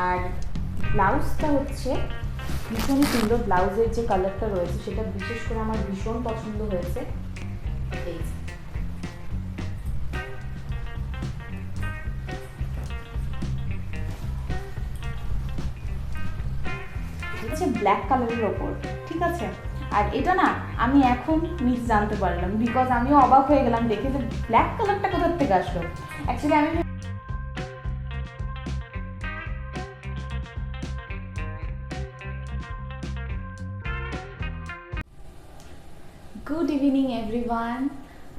আর ব্লাউজটা হচ্ছে ভীষণই সুন্দর। ব্লাউজের যে কালারটা রয়েছে সেটা বিশেষ করে আমার ভীষণ পছন্দ হয়েছে। এই হচ্ছে ব্ল্যাক কালারের ওপর, ঠিক আছে। আর এটা না আমি এখন জানতে পারলাম, বিকজ আমিও অবাক হয়ে গেলাম দেখে যে ব্ল্যাক কালারটা কোথার থেকে আসলো। অ্যাকচুয়ালি আমি গুড ইভিনিং এভরিওয়ান।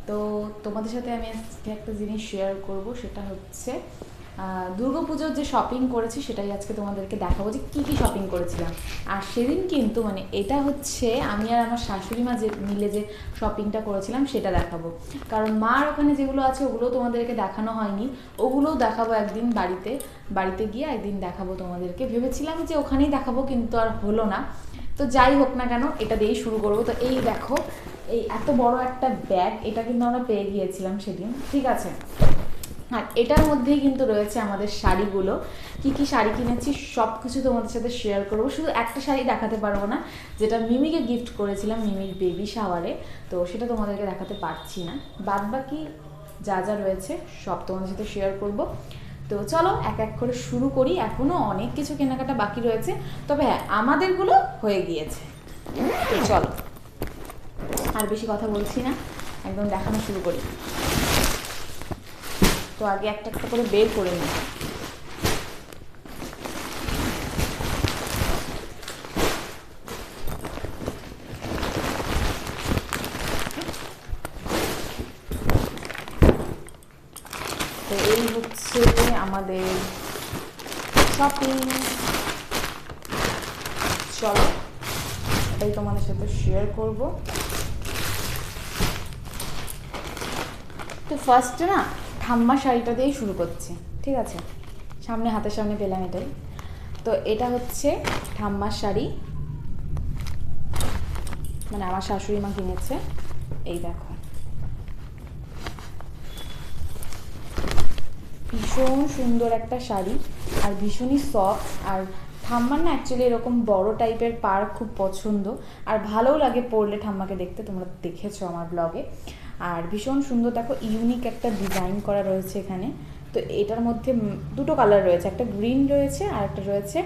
তো তোমাদের সাথে আমি আজকে একটা জিনিস শেয়ার করব, সেটা হচ্ছে দুর্গাপুজোর যে শপিং করেছি সেটাই আজকে তোমাদেরকে দেখাবো যে কী কী শপিং করেছিলাম। আর সেদিন কিন্তু মানে এটা হচ্ছে আমি আর আমার শাশুড়ি মা যে মিলে যে শপিংটা করেছিলাম সেটা দেখাবো, কারণ মার ওখানে যেগুলো আছে ওগুলোও তোমাদেরকে দেখানো হয়নি, ওগুলোও দেখাবো একদিন বাড়িতে গিয়ে একদিন দেখাবো তোমাদেরকে। ভেবেছিলাম যে ওখানেই দেখাবো, কিন্তু আর হলো না। তো যাই হোক না কেন, এটা দিয়েই শুরু করবো। তো এই দেখো, এই এত বড় একটা ব্যাগ, এটা কিন্তু আমরা পেয়ে গিয়েছিলাম সেদিন, ঠিক আছে। আর এটার মধ্যেই কিন্তু রয়েছে আমাদের শাড়িগুলো। কি কি শাড়ি কিনেছি সব কিছু তোমাদের সাথে শেয়ার করবো। শুধু একটা শাড়ি দেখাতে পারবো না, যেটা মিমিকে গিফট করেছিলাম মিমির বেবি শাওয়ারে, তো সেটা তোমাদেরকে দেখাতে পারছি না। বাদ বাকি যা যা রয়েছে সব তোমাদের সাথে শেয়ার করব। তো চলো এক এক করে শুরু করি। এখনও অনেক কিছু কেনাকাটা বাকি রয়েছে, তবে হ্যাঁ আমাদেরগুলো হয়ে গিয়েছে। তো চলো আর বেশি কথা বলছি না, একদম দেখানো শুরু করি। তো আগে একটা একটা করে বের করে নিই। তো এই হচ্ছে আমাদের শপিং। চলো এটাই তোমাদের সাথে শেয়ার করব। তো ফার্স্টে না ঠাম্মা শাড়িটা দিয়েই শুরু করছি, ঠিক আছে। হাতের সামনে পেলাম এটাই। তো এটা হচ্ছে ঠাম্মার শাড়ি, মানে আমার শাশুড়ি মা কিনেছে। এই দেখো, ভীষণ সুন্দর একটা শাড়ি আর ভীষণই সফট। আর ঠাম্মার না অ্যাকচুয়ালি এরকম বড় টাইপের পাড় খুব পছন্দ, আর ভালোও লাগে পরলে ঠাম্মাকে দেখতে, তোমরা দেখেছো আমার ব্লগে। আর ভীষণ সুন্দর, দেখো ইউনিক একটা ডিজাইন করা রয়েছে এখানে। তো এটার মধ্যে দুটো কালার রয়েছে, একটা গ্রিন রয়েছে আর একটা রয়েছে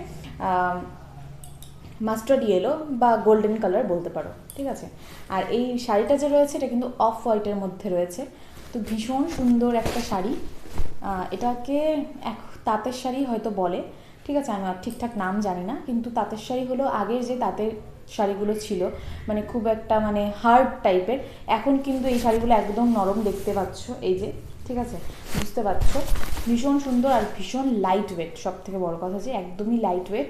মাস্টার্ড ইয়েলো বা গোল্ডেন কালার বলতে পারো, ঠিক আছে। আর এই শাড়িটা যে রয়েছে এটা কিন্তু অফ হোয়াইটের মধ্যে রয়েছে। তো ভীষণ সুন্দর একটা শাড়ি। এটাকে তাঁতের শাড়ি হয়তো বলে, ঠিক আছে, আমি ঠিকঠাক নাম জানি না। কিন্তু তাঁতের শাড়ি হলো আগের যে তাঁতের শাড়িগুলো ছিল, মানে খুব একটা মানে হার্ড টাইপের। এখন কিন্তু এই শাড়িগুলো একদম নরম, দেখতে পাচ্ছ এই যে, ঠিক আছে, বুঝতে পারছো। ভীষণ সুন্দর আর ভীষণ লাইট ওয়েট, সব থেকে বড়ো কথা যে একদমই লাইট ওয়েট,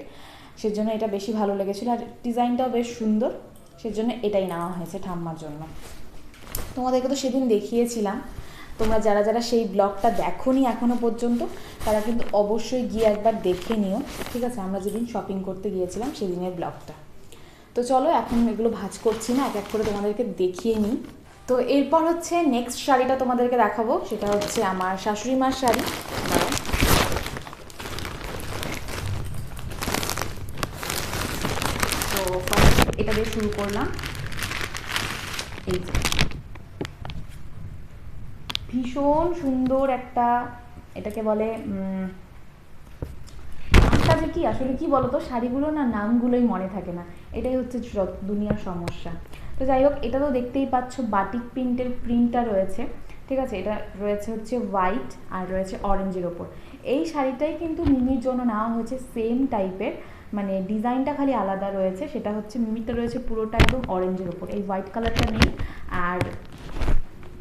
সেজন্য এটা বেশি ভালো লেগেছিলো। আর ডিজাইনটাও বেশ সুন্দর, সেজন্য এটাই নেওয়া হয়েছে ঠাম্মার জন্য। তোমাদেরকে তো সেদিন দেখিয়েছিলাম, তোমরা যারা যারা সেই ব্লগটা দেখোনি এখনও পর্যন্ত তারা কিন্তু অবশ্যই গিয়ে একবার দেখে নিও, ঠিক আছে। আমরা যেদিন শপিং করতে গিয়েছিলাম সেদিনের ব্লগটা। তো চলো এখন এগুলো ভাঁজ করছি না, এক এক করে তোমাদেরকে দেখিয়ে নিই। তো এরপর হচ্ছে নেক্সট শাড়িটা তোমাদেরকে দেখাবো, সেটা হচ্ছে আমার শাশুড়ি মার শাড়ি। তো ফার্স্ট এটা দিয়ে শুরু করলাম। এই যে ভীষণ সুন্দর একটা, এটাকে বলে নামটা যে কি আসলে কি বলতো, শাড়িগুলো না নামগুলোই মনে থাকে না, এটাই হচ্ছে দুনিয়ার সমস্যা। তো যাই হোক, এটা তো দেখতেই পাচ্ছ বাটিক প্রিন্টটা রয়েছে, ঠিক আছে। এটা রয়েছে হচ্ছে হোয়াইট আর রয়েছে অরেঞ্জের ওপর। এই শাড়িটাই কিন্তু মিমির জন্য নেওয়া হয়েছে, সেম টাইপের, মানে ডিজাইনটা খালি আলাদা রয়েছে। সেটা হচ্ছে মিমিরটা রয়েছে পুরোটা একদম অরেঞ্জের ওপর, এই হোয়াইট কালারটা নেই। আর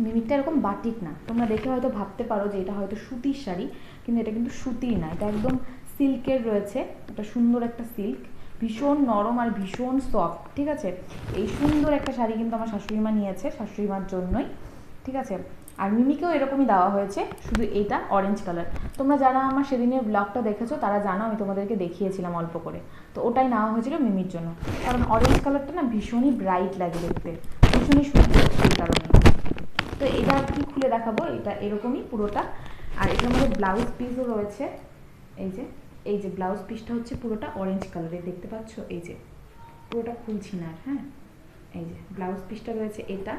মিমিরটা এরকম বাটিক না, তোমরা দেখে হয়তো ভাবতে পারো যে এটা হয়তো সুতির শাড়ি, কিন্তু এটা কিন্তু সুতির না, এটা একদম সিল্কের রয়েছে। এটা সুন্দর একটা সিল্ক, ভীষণ নরম আর ভীষণ সফট, ঠিক আছে। এই সুন্দর একটা শাড়ি কিন্তু আমার শাশুড়ি মা নিয়েছে শাশুড়ি মার জন্যই, ঠিক আছে। আর মিমিকেও এরকমই দেওয়া হয়েছে, শুধু এটা অরেঞ্জ কালার। তোমরা যারা আমার সেদিনের ব্লগটা দেখেছো তারা জানো আমি তোমাদেরকে দেখিয়েছিলাম অল্প করে, তো ওটাই নেওয়া হয়েছিল মিমির জন্য। কারণ অরেঞ্জ কালারটা না ভীষণই ব্রাইট লাগে দেখতে, ভীষণই সুন্দর, সেই কারণে। তো এটা কি খুলে দেখাবো, এটা এরকমই পুরোটা। আর এটার মধ্যে ব্লাউজ পিসও রয়েছে, এই যে এই যে ব্লাউজ পিসটা হচ্ছে পুরোটা অরেঞ্জ কালারের, দেখতে পাচ্ছ? এই যে পুরোটা খুলছি না, হ্যাঁ, এই যে ব্লাউজ পিসটা রয়েছে। এটা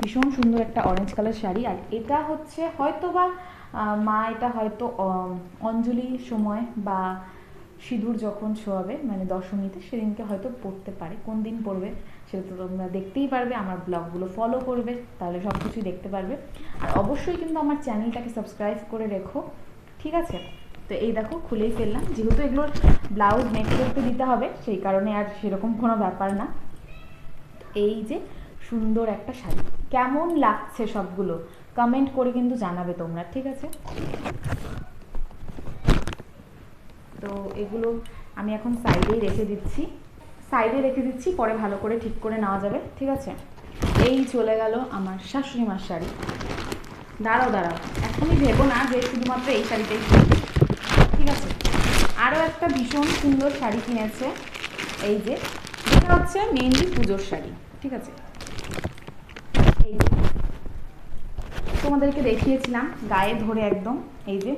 ভীষণ সুন্দর একটা অরেঞ্জ কালার শাড়ি। আর এটা হচ্ছে হয়তো বা মা এটা হয়তো অঞ্জলির সময় বা সিঁদুর যখন ছোঁয়াবে, মানে দশমীতে, সেদিনকে হয়তো পরতে পারে। কোন দিন পরবে সেটা তো তোমরা দেখতেই পারবে, আমার ব্লগগুলো ফলো করবে, তাহলে সব কিছুই দেখতে পারবে। আর অবশ্যই কিন্তু আমার চ্যানেলটাকে সাবস্ক্রাইব করে রেখো, ঠিক আছে? তো এই দেখো খুলেই ফেললাম, যেহেতু এগুলোর ব্লাউজ মেক করতে দিতে হবে সেই কারণে আর সেরকম কোনো ব্যাপার না। এই যে সুন্দর একটা শাড়ি, কেমন লাগছে সবগুলো কমেন্ট করে কিন্তু জানাবে তোমরা, ঠিক আছে? তো এগুলো আমি এখন সাইডেই রেখে দিচ্ছি, পরে ভালো করে ঠিক করে নেওয়া যাবে, ঠিক আছে? এই চলে গেল আমার শাশুড়ি মার শাড়ি। দাঁড়াও এখনই ভেবো না যে শুধুমাত্র এই শাড়িটাই কিনবে, ঠিক আছে? আরও একটা ভীষণ সুন্দর শাড়ি কিনেছে, এই যে, এটা হচ্ছে মেনলি পুজোর শাড়ি, ঠিক আছে? এই যে তোমাদেরকে দেখিয়েছিলাম গায়ে ধরে একদম, এই যে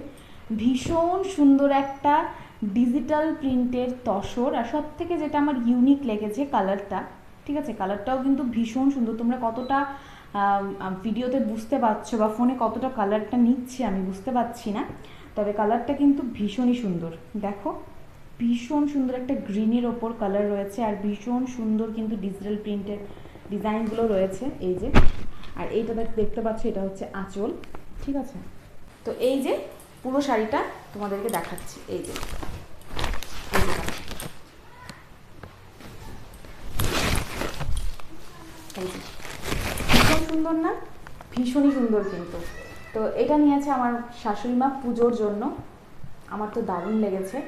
ভীষণ সুন্দর একটা ডিজিটাল প্রিন্টের তসর। আর সব থেকে যেটা আমার ইউনিক লেগেছে কালারটা, ঠিক আছে? কালারটাও কিন্তু ভীষণ সুন্দর। তোমরা কতটা ভিডিওতে বুঝতে পারছো বা ফোনে কতটা কালারটা নিচ্ছে আমি বুঝতে পারছি না, তবে কালারটা কিন্তু ভীষণই সুন্দর। দেখো ভীষণ সুন্দর একটা গ্রিনের ওপর কালার রয়েছে, আর ভীষণ সুন্দর কিন্তু ডিজিটাল প্রিন্টের ডিজাইনগুলো রয়েছে, এই যে। আর এইটা দেখতে পাচ্ছ, এটা হচ্ছে আঁচল, ঠিক আছে? তো এই যে পুরো শাড়িটা তোমাদেরকে দেখাচ্ছি, এই যে ভীষণ সুন্দর না? ভীষণই সুন্দর কিন্তু। তো এটা নিয়েছে আমার শাশুড়ি মা পুজোর জন্য, আমার তো দারুণ লেগেছে।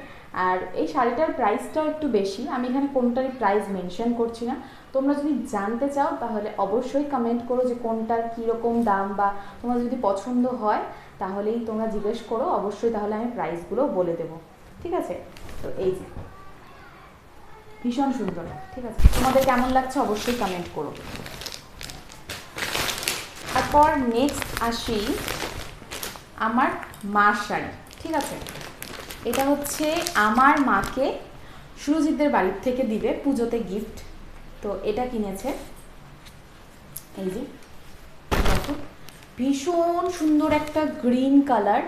আর এই শাড়িটার প্রাইসটাও একটু বেশি, আমি এখানে কোনটারই প্রাইস মেনশন করছি না। তোমরা যদি জানতে চাও তাহলে অবশ্যই কমেন্ট করো যে কোনটার কীরকম দাম, বা তোমার যদি পছন্দ হয় তাহলেই তোমরা জিজ্ঞেস করো, অবশ্যই তাহলে আমি প্রাইসগুলো বলে দেবো, ঠিক আছে? তো এই যে ভীষণ সুন্দর, ঠিক আছে? তোমাদের কেমন লাগছে অবশ্যই কমেন্ট করো। তারপর নেক্সট আসি আমার মার শাড়ি, ঠিক আছে? এটা হচ্ছে আমার মাকে সুরজিৎদের বাড়ির থেকে দিবে পুজোতে গিফট, তো এটা কিনেছে। এই যে দেখো ভীষণ সুন্দর একটা গ্রিন কালার,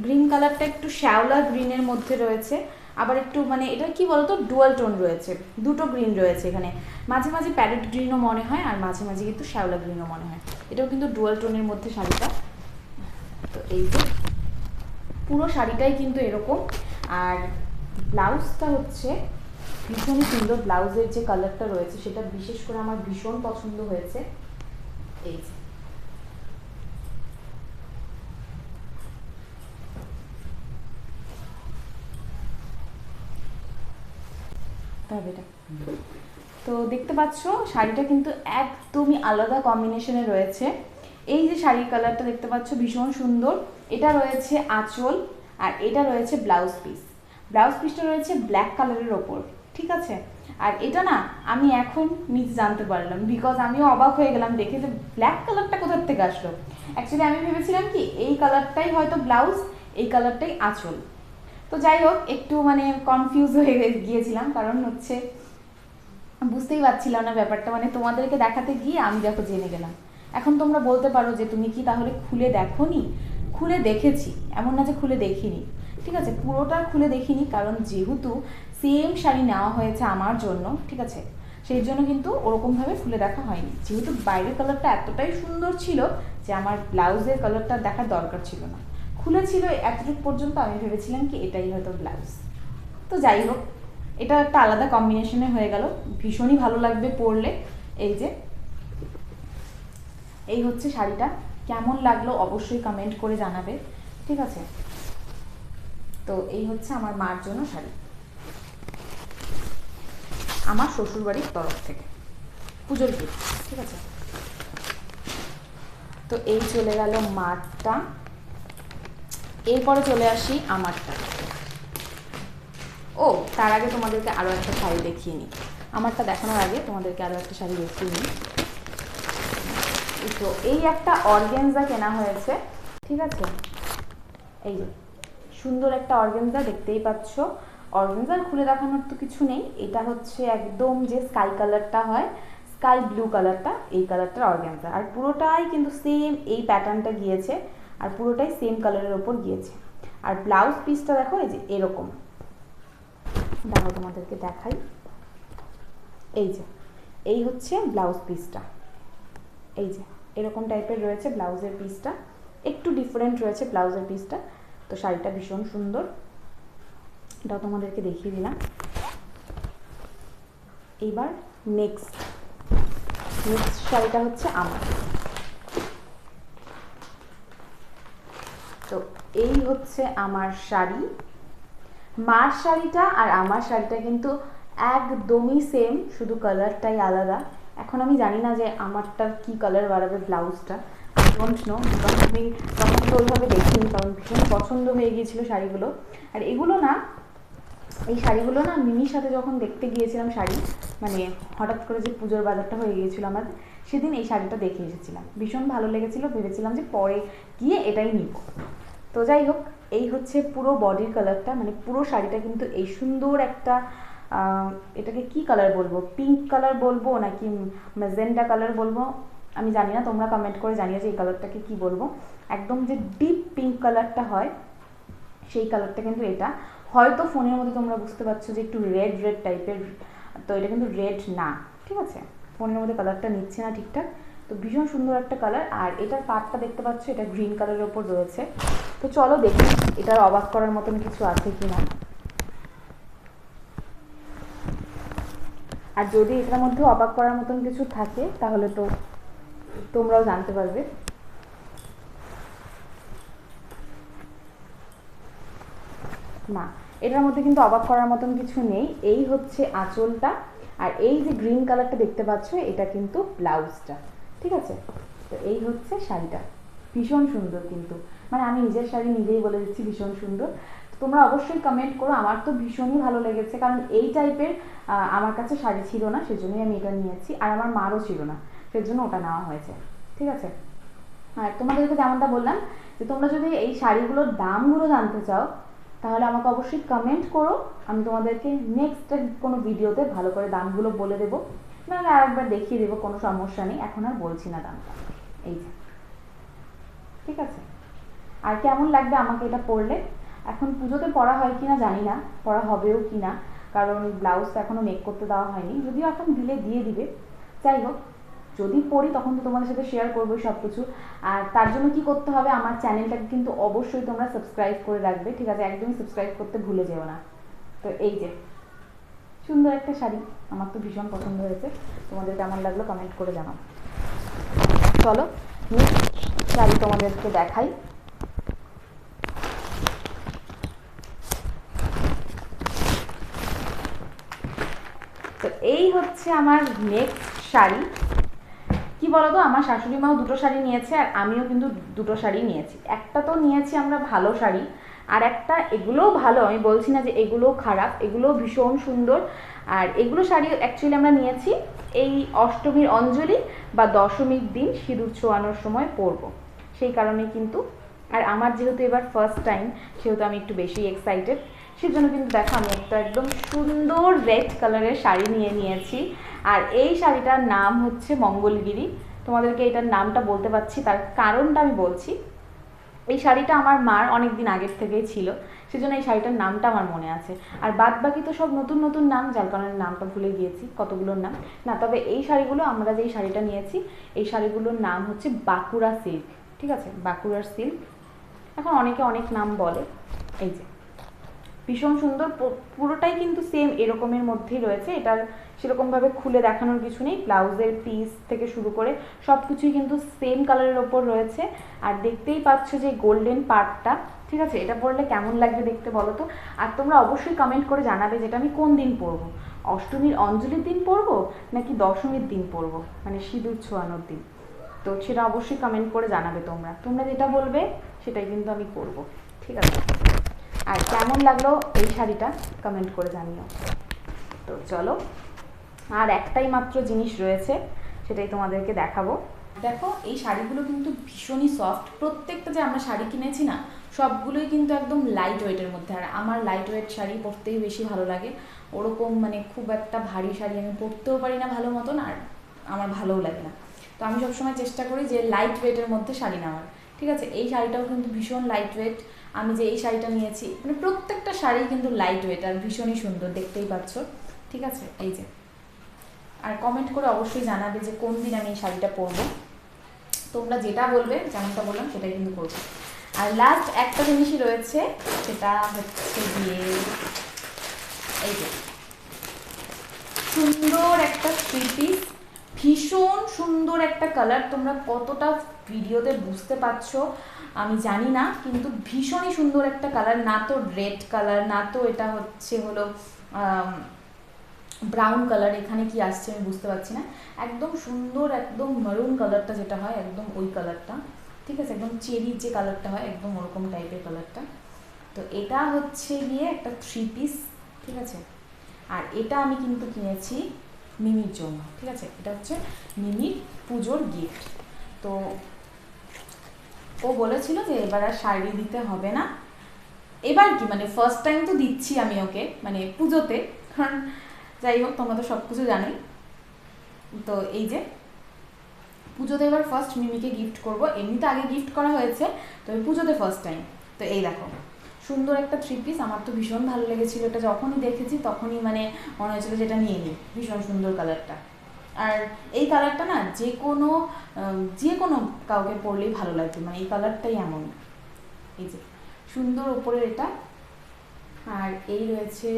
গ্রিন কালারটা একটু শ্যাওলা গ্রিনের মধ্যে রয়েছে, আবার একটু মানে এটা কি বলতো ডুয়াল টোন রয়েছে, দুটো গ্রিন রয়েছে এখানে, মাঝে মাঝে প্যারেট গ্রিনও মনে হয় আর মাঝে মাঝে কিন্তু শ্যাওলা গ্রিনও মনে হয়। এটাও কিন্তু ডুয়াল টোনের মধ্যে শাড়িটা। তো এই যে পুরো শাড়িটাই কিন্তু এরকম। আর ব্লাউজটা হচ্ছে ভীষণ সুন্দর, ব্লাউজের যে কালারটা রয়েছে সেটা বিশেষ করে আমার ভীষণ পছন্দ হয়েছে। এই যে তো দেখতে পাচ্ছ শাড়িটা কিন্তু একদমই আলাদা কম্বিনেশনে রয়েছে। এই যে শাড়ির কালারটা দেখতে পাচ্ছ ভীষণ সুন্দর, এটা রয়েছে আঁচল, আর এটা রয়েছে ব্লাউজ পিস। ব্লাউজ পিসটা রয়েছে ব্ল্যাক কালারের ওপর, ঠিক আছে? আর এটা না আমি এখন নিজে জানতে পারলাম, বিকজ আমিও অবাক হয়ে গেলাম দেখে যে ব্ল্যাক কালারটা কোথার থেকে আসলো। অ্যাকচুয়ালি আমি ভেবেছিলাম কি এই কালারটাই হয়তো ব্লাউজ, এই কালারটাই আঁচল। তো যাই হোক একটু মানে কনফিউজ হয়ে গিয়েছিলাম, কারণ হচ্ছে বুঝতেই পারছিলাম না ব্যাপারটা, মানে তোমাদেরকে দেখাতে গিয়ে আমি দেখো জেনে গেলাম। এখন তোমরা বলতে পারো যে তুমি কি তাহলে খুলে দেখোনি? খুলে দেখেছি, এমন না যে খুলে দেখিনি, ঠিক আছে? পুরোটা খুলে দেখিনি, কারণ যেহেতু সেম শাড়ি নেওয়া হয়েছে আমার জন্য, ঠিক আছে? সেই জন্য কিন্তু ওরকমভাবে খুলে দেখা হয়নি, যেহেতু বাইরের কালারটা এতটাই সুন্দর ছিল যে আমার ব্লাউজের কালারটা দেখার দরকার ছিল না। খুলেছিল এতটুকু পর্যন্ত, আমি ভেবেছিলাম কি এটাই হয়তো ব্লাউজ। তো যাই হোক এটা একটা আলাদা কম্বিনেশনে হয়ে গেল, ভীষণই ভালো লাগবে পরলে। এই যে এই হচ্ছে শাড়িটা, কেমন লাগলো অবশ্যই কমেন্ট করে জানাবে, ঠিক আছে? তো এই হচ্ছে আমার মার জন্য শাড়ি, আমার শ্বশুরবাড়ির তরফ থেকে পুজোর গিফট, ঠিক আছে? তো এই চলে গেল মারটা, এরপরে চলে আসি আমারটা। ও তার আগে তোমাদেরকে আরও একটা শাড়ি দেখিয়ে নিই, আমারটা দেখানোর আগে তোমাদেরকে আরও একটা শাড়ি দেখিয়ে নিই। তো এই একটা অর্গানজা কেনা হয়েছে, ঠিক আছে? এই যে সুন্দর একটা অর্গানজা, দেখতেই পাচ্ছ। অর্গানজার খুলে দেখানোর তো কিছু নেই, এটা হচ্ছে একদম যে স্কাই কালারটা হয়, স্কাই ব্লু কালারটা, এই কালারটার অর্গানজা। আর পুরোটাই কিন্তু সেম এই প্যাটার্নটা গিয়েছে, আর পুরোটাই সেম কালারের ওপর গিয়েছে। আর ব্লাউজ পিসটা দেখো এই যে এরকম, দেখো তোমাদেরকে দেখাই, এই যে এই হচ্ছে ব্লাউজ পিসটা, এই যে এরকম টাইপের রয়েছে ব্লাউজের পিসটা, একটু ডিফারেন্ট রয়েছে ব্লাউজের পিসটা। তো শাড়িটা ভীষণ সুন্দর, এটাও তোমাদেরকে দেখিয়ে দিলাম। এইবার নেক্সট শাড়িটা হচ্ছে আমার। তো এই হচ্ছে আমার শাড়ি। মার শাড়িটা আর আমার শাড়িটা কিন্তু একদমই সেম, শুধু কালারটাই আলাদা। এখন আমি জানি না যে আমারটার কি কালার বাড়াবে ব্লাউজটা, ডোন্ট নো, কারণ আমি তখন তো ওইভাবে দেখিনি, কারণ ভীষণ পছন্দ হয়ে গিয়েছিলো শাড়িগুলো। আর এগুলো না, এই শাড়িগুলো না মিমির সাথে যখন দেখতে গিয়েছিলাম শাড়ি, মানে হঠাৎ করে যে পুজোর বাজারটা হয়ে গিয়েছিল আমাদের, সেদিন এই শাড়িটা দেখে এসেছিলাম, ভীষণ ভালো লেগেছিলো, ভেবেছিলাম যে পরে গিয়ে এটাই নিব। তো যাই হোক, এই হচ্ছে পুরো বডির কালারটা, মানে পুরো শাড়িটা কিন্তু এই সুন্দর একটা, এটাকে কি কালার বলবো, পিঙ্ক কালার বলবো নাকি ম্যাজেন্টা কালার বলবো আমি জানি না, তোমরা কমেন্ট করে জানিও যে এই কালারটাকে কি বলবো। একদম যে ডিপ পিঙ্ক কালারটা হয় সেই কালারটা কিন্তু এটা। হয়তো ফোনের মধ্যে তোমরা বুঝতে পারছো যে একটু রেড রেড টাইপের, তো এটা কিন্তু রেড না, ঠিক আছে, ফোনের মধ্যে কালারটা নিচ্ছে না ঠিকঠাক। তো ভীষণ সুন্দর একটা কালার। আর এটার পাটটা দেখতে পাচ্ছ, এটা গ্রিন কালারের ওপর রয়েছে। তো চলো দেখি এটার অবাক করার মতন কিছু আছে কি না। আর যদি এটার মধ্যে অবাক করার মতন কিছু থাকে তাহলে তো তোমরাও জানতে পারবে। না, এটার মধ্যে কিন্তু অবাক করার মতন কিছু নেই। এই হচ্ছে আঁচলটা, আর এই যে গ্রিন কালারটা দেখতে পাচ্ছ এটা কিন্তু ব্লাউজটা, ঠিক আছে। তো এই হচ্ছে শাড়িটা, ভীষণ সুন্দর কিন্তু, মানে আমি নিজের শাড়ি নিজেই বলে দিচ্ছি ভীষণ সুন্দর। তোমরা অবশ্যই কমেন্ট করো, আমার তো ভীষণই ভালো লেগেছে, কারণ এই টাইপের আমার কাছে শাড়ি ছিল না, সেজন্যই আমি এটা নিয়েছি। আর আমার মারও ছিল না, সেজন্য ওটা নেওয়া হয়েছে, ঠিক আছে। আর তোমাদেরকে যেমনটা বললাম যে তোমরা যদি এই শাড়িগুলোর দামগুলো জানতে চাও তাহলে আমাকে অবশ্যই কমেন্ট করো, আমি তোমাদেরকে নেক্সট কোনো ভিডিওতে ভালো করে দামগুলো বলে দেবো, নাহলে আরেকবার দেখিয়ে দেবো, কোনো সমস্যা নেই, এখন আর বলছি না দামটা। এই যে, ঠিক আছে। আর কেমন লাগবে আমাকে এটা পরলে, এখন পুজোতে পরা হয় কিনা জানি না, পরা হবেও কিনা, কারণ ব্লাউজটা এখনো মেক করতে দেওয়া হয়নি, যদিও এখন দিলে দিয়ে দিবে। যাই হোক, যদি পড়ি তখন তো তোমাদের সাথে শেয়ার করবো সব কিছু। আর তার জন্য কি করতে হবে, আমার চ্যানেলটাকে কিন্তু অবশ্যই তোমরা সাবস্ক্রাইব করে রাখবে, ঠিক আছে, একদমই সাবস্ক্রাইব করতে ভুলে যেও না। তো এই যে সুন্দর একটা শাড়ি, আমার তো ভীষণ পছন্দ হয়েছে, তোমাদের কেমন লাগলো কমেন্ট করে জানাও। চলো নেক্সট শাড়ি তোমাদেরকে দেখাই। তো এই হচ্ছে আমার নেক্সট শাড়ি। কি বলতো, আমার শাশুড়ি মাও দুটো শাড়ি নিয়েছে, আর আমিও কিন্তু দুটো শাড়ি নিয়েছি। একটা তো নিয়েছি আমরা ভালো শাড়ি, আর একটা, এগুলোও ভালো, আমি বলছি না যে এগুলোও খারাপ, এগুলোও ভীষণ সুন্দর। আর এগুলো শাড়ি অ্যাকচুয়ালি আমরা নিয়েছি এই অষ্টমীর অঞ্জলি বা দশমীর দিন সিঁদুর ছোঁয়ানোর সময় পরবো, সেই কারণে কিন্তু। আর আমার যেহেতু এবার ফার্স্ট টাইম, সেহেতু আমি একটু বেশি এক্সাইটেড, সেজন্য কিন্তু দেখো আমি একটা একদম সুন্দর রেড কালারের শাড়ি নিয়ে নিয়েছি। আর এই শাড়িটার নাম হচ্ছে মঙ্গলগিরি। তোমাদেরকে এটার নামটা বলতে পারছি, তার কারণটা আমি বলছি। এই শাড়িটা আমার মার অনেক দিন আগের থেকেই ছিল, সেজন্য এই শাড়িটার নামটা আমার মনে আছে। আর বাদ বাকি তো সব নতুন নতুন নাম, যার কারণে নামটা ভুলে গিয়েছি কতগুলোর নাম না। তবে এই শাড়িগুলো, আমরা যেই শাড়িটা নিয়েছি এই শাড়িগুলোর নাম হচ্ছে বাঁকুড়া সিল্ক, ঠিক আছে, বাঁকুড়ার সিল্ক। এখন অনেকে অনেক নাম বলে। এই যে ভীষণ সুন্দর, পুরোটাই কিন্তু সেম এরকমের মধ্যেই রয়েছে, এটার সেরকমভাবে খুলে দেখানোর কিছু নেই। ব্লাউজের পিস থেকে শুরু করে সব কিছুই কিন্তু সেম কালারের ওপর রয়েছে। আর দেখতেই পাচ্ছ যে গোল্ডেন পার্টটা, ঠিক আছে, এটা পরলে কেমন লাগবে দেখতে বলো তো। আর তোমরা অবশ্যই কমেন্ট করে জানাবে যেটা আমি কোন দিন পরবো, অষ্টমীর অঞ্জলির দিন পরবো নাকি দশমীর দিন পরবো, মানে সিঁদুর ছোঁয়ানোর দিন। তো সেটা অবশ্যই কমেন্ট করে জানাবে, তোমরা যেটা বলবে সেটাই কিন্তু আমি করব, ঠিক আছে। আর কেমন লাগলো এই শাড়িটা কমেন্ট করে জানিও। তো চলো, আর একটাই মাত্র জিনিস রয়েছে, সেটাই তোমাদেরকে দেখাবো। দেখো এই শাড়িগুলো কিন্তু ভীষণই সফট, প্রত্যেকটা যে আমরা শাড়ি কিনেছি না সবগুলোই কিন্তু একদম লাইট ওয়েটের মধ্যে। আর আমার লাইট ওয়েট শাড়ি পরতেই বেশি ভালো লাগে, ওরকম মানে খুব একটা ভারী শাড়ি আমি পরতেও পারি না ভালো মতন, আর আমার ভালোও লাগে না। তো আমি সবসময় চেষ্টা করি যে লাইট ওয়েটের মধ্যে শাড়ি নেওয়ার। ঠিক আছে, এই শাড়িটাও কিন্তু ভীষণ লাইট ওয়েট। আমি যে এই শাড়িটা নিয়েছি মানে প্রত্যেকটা শাড়ি কিন্তু লাইট ওয়েট আর ভীষণই সুন্দর, দেখতেই পাচ্ছ। ঠিক আছে, এই যে। আর কমেন্ট করে অবশ্যই জানাবে যে কোন দিন আমি এই শাড়িটা পরবো, তোমরা যেটা বলবে যেমনটা বললাম সেটাই কিন্তু করবো। আর লাস্ট একটা জিনিসই রয়েছে, সেটা হচ্ছে গিয়ে এই যে সুন্দর একটা থ্রি পিস, ভীষণ সুন্দর একটা কালার। তোমরা কতটা ভিডিওতে বুঝতে পারছো আমি জানি না, কিন্তু ভীষণই সুন্দর একটা কালার। না তো রেড কালার, না তো এটা হলো ব্রাউন কালার, এখানে কি আসছে আমি বুঝতে পারছি না। একদম সুন্দর, একদম মারুন কালারটা যেটা হয় একদম ওই কালারটা। ঠিক আছে, একদম চেরির যে কালারটা হয় একদম ওরকম টাইপের কালারটা। তো এটা হচ্ছে গিয়ে একটা থ্রি পিস। ঠিক আছে, আর এটা আমি কিন্তু কিনেছি মিমির জন্য। ঠিক আছে, এটা হচ্ছে মিমির পুজোর গিফট। তো ও বলেছিল যে এবার আর শাড়ি দিতে হবে না, এবার কি মানে ফার্স্ট টাইম তো দিচ্ছি আমি ওকে মানে পুজোতে, কারণ যাই হোক তোমরা তো সব কিছু জানোই। তো এই যে পুজোতে এবার ফার্স্ট মিমিকে গিফট করব, এমনিতে আগে গিফট করা হয়েছে, তো এই পুজোতে ফার্স্ট টাইম। তো এই দেখো সুন্দর একটা থ্রি পিস, আমার তো ভীষণ ভালো লেগেছিল এটা, যখনই দেখেছি তখনই মানে মনে হয়েছিল যেটা নিয়ে নিই, ভীষণ সুন্দর কালারটা। আর এই কালারটা না যে কোনো কাউকে পরলেই ভালো লাগবে, মানে এই কালারটাই এমন। এই যে সুন্দর ওপরের এটা, আর এই রয়েছে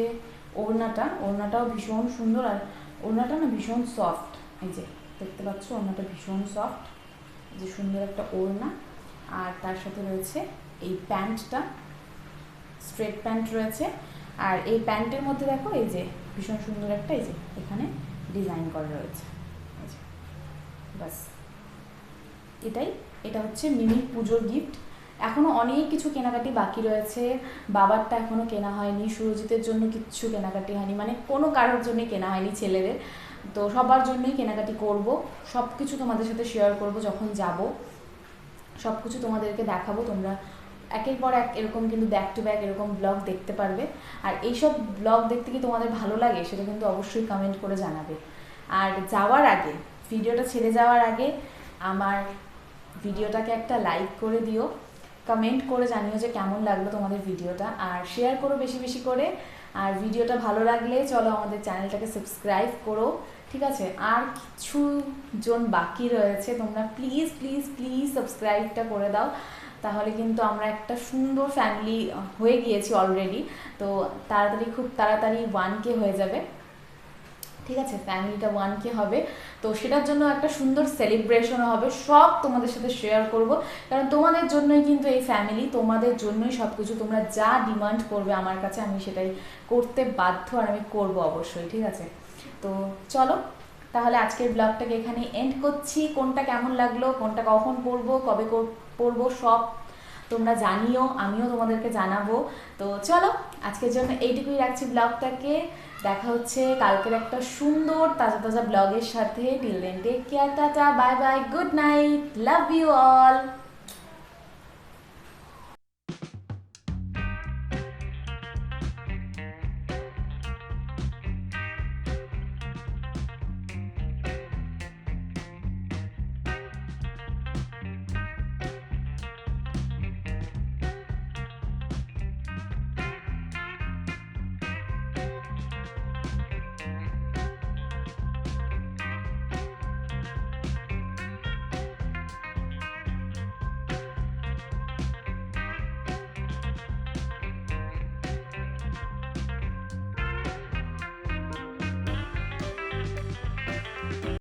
ওড়নাটাও ভীষণ সুন্দর। আর ওড়নাটা না ভীষণ সফট, এই যে দেখতে পাচ্ছ ওড়নাটা ভীষণ সফট, যে সুন্দর একটা ওড়না। আর তার সাথে রয়েছে এই প্যান্টটা, স্ট্রেট প্যান্ট রয়েছে। আর এই প্যান্টের মধ্যে দেখো এই যে ভীষণ সুন্দর একটা এই যে এখানে ডিজাইন করা রয়েছে। বাস এটা হচ্ছে মিমির পুজোর গিফট। এখনও অনেক কিছু কেনাকাটি বাকি রয়েছে, বাবারটা এখনও কেনা হয়নি, সুরজিতের জন্য কিচ্ছু কেনাকাটি হয়নি, মানে কোনো কারোর জন্যই কেনা হয়নি ছেলেদের। তো সবার জন্যই কেনাকাটি করব, সব কিছু তোমাদের সাথে শেয়ার করব যখন যাব, সব কিছু তোমাদেরকে দেখাবো। তোমরা একের পর এক এরকম কিন্তু ব্যাক টু ব্যাক এরকম ব্লগ দেখতে পারবে। আর এইসব ব্লগ দেখতে কি তোমাদের ভালো লাগে সেটা কিন্তু অবশ্যই কমেন্ট করে জানাবে। আর যাওয়ার আগে, ভিডিওটা ছেড়ে যাওয়ার আগে আমার ভিডিওটাকে একটা লাইক করে দিও, কমেন্ট করে জানিও যে কেমন লাগলো তোমাদের ভিডিওটা, আর শেয়ার করো বেশি বেশি করে। আর ভিডিওটা ভালো লাগলে চলো আমাদের চ্যানেলটাকে সাবস্ক্রাইব করো। ঠিক আছে, আর কিছু জন বাকি রয়েছে, তোমরা প্লিজ প্লিজ প্লিজ সাবস্ক্রাইবটা করে দাও, তাহলে কিন্তু আমরা একটা সুন্দর ফ্যামিলি হয়ে গিয়েছি অলরেডি। তো খুব তাড়াতাড়ি 1K হয়ে যাবে। ঠিক আছে, ফ্যামিলিটা 1K হবে, তো সেটার জন্য একটা সুন্দর সেলিব্রেশনও হবে, সব তোমাদের সাথে শেয়ার করব। কারণ তোমাদের জন্যই কিন্তু এই ফ্যামিলি, তোমাদের জন্যই সব কিছু, তোমরা যা ডিমান্ড করবে আমার কাছে আমি সেটাই করতে বাধ্য, আর আমি করব অবশ্যই। ঠিক আছে, তো চলো তাহলে আজকের ব্লগটাকে এখানে এন্ড করছি। কোনটা কেমন লাগলো, কোনটা কখন পড়বো, কবে পড়বো, সব তোমরা জানিও, আমিও তোমাদেরকে জানাবো। তো চলো আজকের জন্য এইটুকুই রাখছি ব্লগটাকে, দেখা হচ্ছে কালকের একটা সুন্দর তাজা তাজা ব্লগের সাথে। Till then take care, tata, bye bye, good night, love you all.